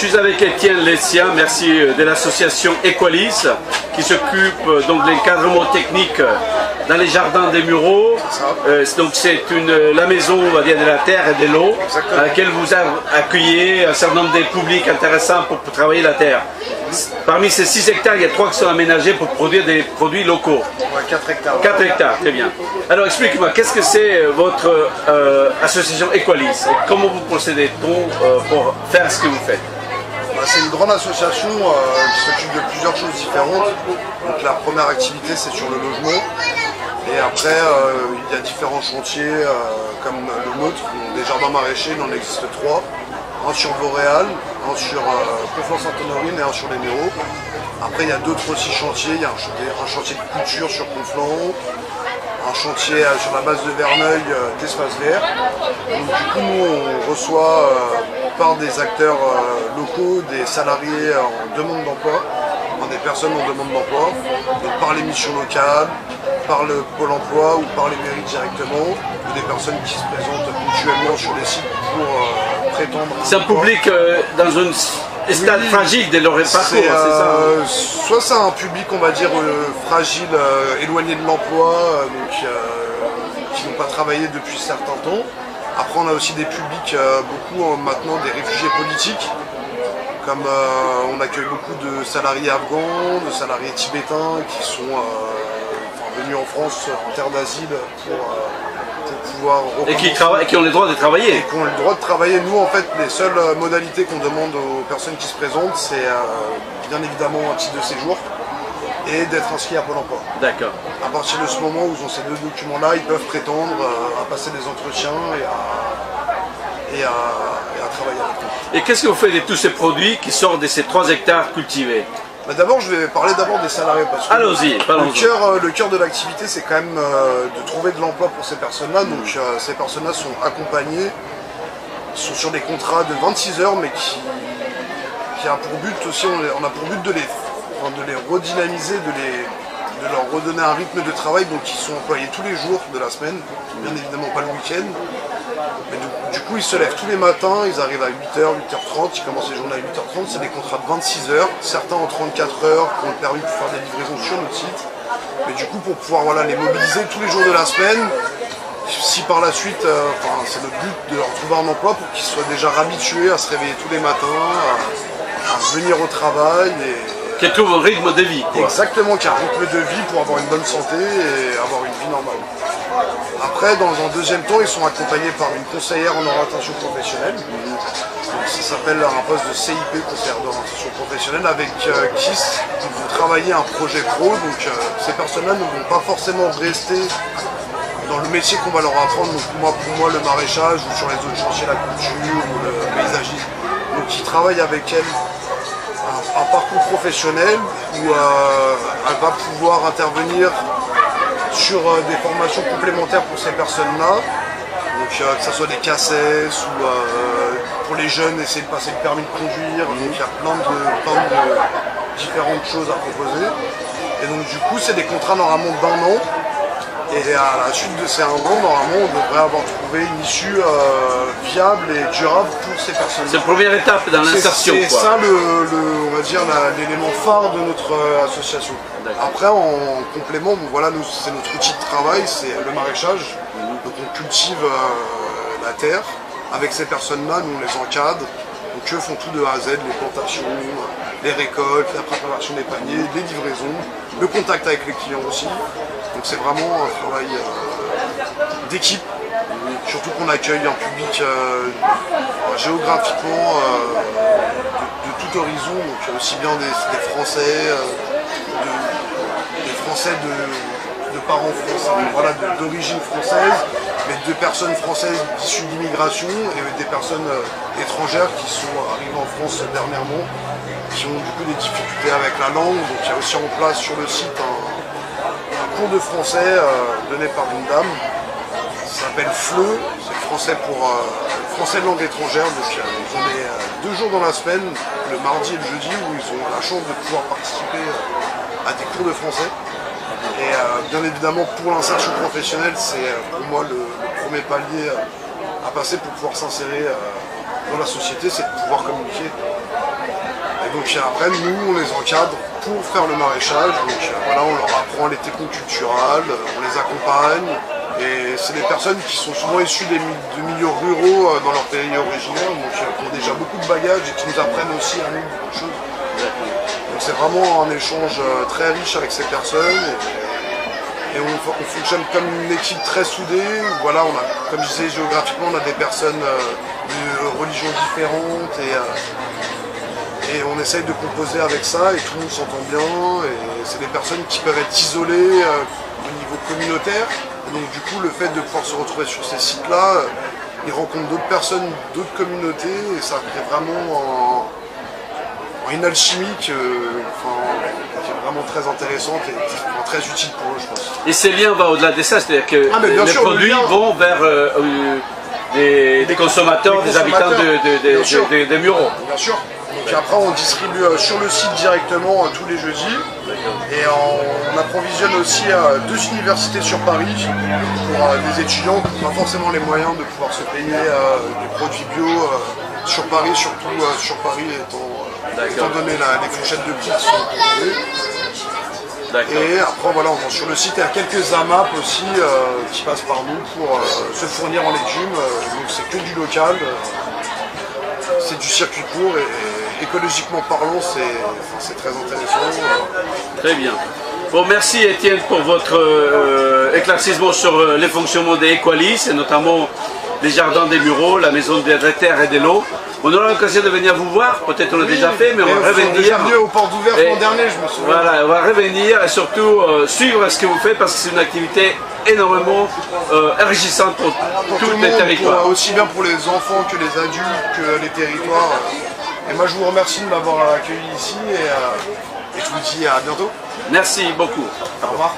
je suis avec Étienne Lessia, merci, de l'association Equalis, qui s'occupe donc de l'encadrement technique dans les jardins des Mureaux. Donc c'est la maison, on va dire, de la terre et de l'eau, à laquelle vous accueillez un certain nombre de publics intéressants pour travailler la terre. Parmi ces 6 hectares, il y a 3 qui sont aménagés pour produire des produits locaux. Ouais, 4 hectares. 4 hectares, très bien. Alors explique-moi, qu'est-ce que c'est votre association Equalis? Comment vous procédez-t-on pour faire ce que vous faites? C'est une grande association qui s'occupe de plusieurs choses différentes. Donc, la première activité, c'est sur le logement. Et après, il y a différents chantiers comme le nôtre, des jardins maraîchers, il en existe 3. Un sur Vauréal, un sur Conflans-Sainte-Honorine et un sur les Mureaux. Après, il y a d'autres aussi chantiers. Il y a un chantier de couture sur Conflans, un chantier sur la base de Verneuil d'espace vert. Donc, du coup, nous, on reçoit par des acteurs locaux, des salariés en demande d'emploi, des personnes en demande d'emploi, donc par les missions locales, par le Pôle emploi ou par les mairies directement, ou des personnes qui se présentent ponctuellement sur les sites pour prétendre. C'est un public dans un stade fragile de leur parcours, c'est ça? Soit c'est un public, on va dire, fragile, éloigné de l'emploi, qui n'ont pas travaillé depuis certains temps. Après, on a aussi des publics, beaucoup maintenant des réfugiés politiques, comme on accueille beaucoup de salariés afghans, de salariés tibétains qui sont venus en France en terre d'asile pour pouvoir et qui ont le droit de travailler. Et qui ont le droit de travailler. Nous, en fait, les seules modalités qu'on demande aux personnes qui se présentent, c'est bien évidemment un titre de séjour et d'être inscrit à Pôle emploi. D'accord. À partir de ce moment où ils ont ces 2 documents-là, ils peuvent prétendre à passer des entretiens et à travailler avec nous. Et qu'est-ce que vous faites de tous ces produits qui sortent de ces 3 hectares cultivés? D'abord, je vais parler des salariés. Allons-y, le cœur de l'activité, c'est quand même de trouver de l'emploi pour ces personnes-là. Donc, ces personnes-là sont accompagnées, sont sur des contrats de 26 heures, mais qui a pour but aussi, on a pour but de les redynamiser, de leur redonner un rythme de travail. Donc, ils sont employés tous les jours de la semaine, bien évidemment pas le week-end. Mais du coup, ils se lèvent tous les matins, ils arrivent à 8h, 8h30, ils commencent les journées à 8h30, c'est des contrats de 26 heures, certains en 34 heures qui ont le permis pour faire des livraisons sur notre site. Mais du coup, pour pouvoir les mobiliser tous les jours de la semaine, si par la suite, c'est notre but de leur trouver un emploi pour qu'ils soient déjà habitués à se réveiller tous les matins, à venir au travail. Qu'ils trouvent un rythme de vie, quoi. Exactement, qu'il y a un rythme de vie pour avoir une bonne santé et avoir une vie normale. Après, dans un deuxième temps, ils sont accompagnés par une conseillère en orientation professionnelle. Donc, ça s'appelle un poste de CIP, conseillère d'orientation professionnelle, avec qui ils vont travailler un projet pro. Donc ces personnes-là ne vont pas forcément rester dans le métier qu'on va leur apprendre. Donc pour moi, le maraîchage ou sur les autres chantiers, la culture ou le paysagisme. Donc ils travaillent avec elles un parcours professionnel où elle va pouvoir intervenir sur des formations complémentaires pour ces personnes-là, donc que ce soit des CACES ou pour les jeunes essayer de passer le permis de conduire, donc il y a plein de différentes choses à proposer. Et donc du coup c'est des contrats normalement d'1 an, et à la suite de ces 1 an, normalement on devrait avoir trouvé une issue viable et durable pour ces personnes. C'est la première étape dans l'insertion. C'est ça on va dire l'élément phare de notre association. Après, en complément, voilà, c'est notre outil de travail, c'est le maraîchage. Donc on cultive la terre. Avec ces personnes-là, nous on les encadre. Donc eux font tout de A à Z, les plantations, les récoltes, la préparation des paniers, les livraisons, le contact avec les clients aussi. Donc c'est vraiment un travail d'équipe. Surtout qu'on accueille un public géographiquement de tout horizon, donc aussi bien des Français, des Français de parents français, voilà, d'origine française, mais de personnes françaises issues d'immigration et des personnes étrangères qui sont arrivées en France dernièrement, qui ont du coup des difficultés avec la langue. Donc il y a aussi en place sur le site un cours de français donné par une dame. Ça s'appelle FLE, c'est français pour français de langue étrangère. Donc ils ont 2 jours dans la semaine, le mardi et le jeudi, où ils ont la chance de pouvoir participer à des cours de français. Et bien évidemment pour l'insertion professionnelle, c'est pour moi le premier palier à passer pour pouvoir s'insérer dans la société, c'est de pouvoir communiquer. Et donc après, nous, on les encadre pour faire le maraîchage. Donc voilà, on leur apprend les techniques culturelles, on les accompagne. Et c'est des personnes qui sont souvent issues de milieux ruraux dans leur pays originaire, donc qui ont déjà beaucoup de bagages et qui nous apprennent aussi à nous beaucoup de choses. Donc c'est vraiment un échange très riche avec ces personnes. Et on fonctionne comme une équipe très soudée. Voilà, comme je disais, géographiquement, on a des personnes de religions différentes et on essaye de composer avec ça et tout le monde s'entend bien. Et c'est des personnes qui peuvent être isolées au niveau communautaire. Et donc du coup, le fait de pouvoir se retrouver sur ces sites-là, ils rencontrent d'autres personnes, d'autres communautés et ça crée vraiment une alchimie qui est vraiment très intéressante et très utile pour eux, je pense. Et ces liens vont au-delà de ça, c'est-à-dire que les produits vont vers des consommateurs, des habitants des Mureaux. Bien sûr. Donc après on distribue sur le site directement tous les jeudis et on approvisionne aussi 2 universités sur Paris pour des étudiants qui n'ont pas forcément les moyens de pouvoir se payer des produits bio sur Paris, surtout sur Paris étant donné les fourchettes de prix qui sont proposées. Et après voilà, on vend sur le site et à quelques AMAP aussi qui passent par nous pour se fournir en légumes. Donc c'est que du local, c'est du circuit court et écologiquement parlant c'est très intéressant. Très bien. Bon, merci Étienne pour votre éclaircissement sur les fonctionnements des Equalis et notamment les jardins des Mureaux, la maison des terres et de l'eau. On aura l'occasion de venir vous voir, peut-être on l'a déjà fait, mais on va revenir. Déjà venu aux portes ouvertes l'an dernier, je me souviens. Voilà, on va revenir et surtout suivre ce que vous faites parce que c'est une activité énormément enrichissante pour tous les territoires. Aussi bien pour les enfants que les adultes, que les territoires. Et moi je vous remercie de m'avoir accueilli ici et je vous dis à bientôt. Merci beaucoup. Au revoir.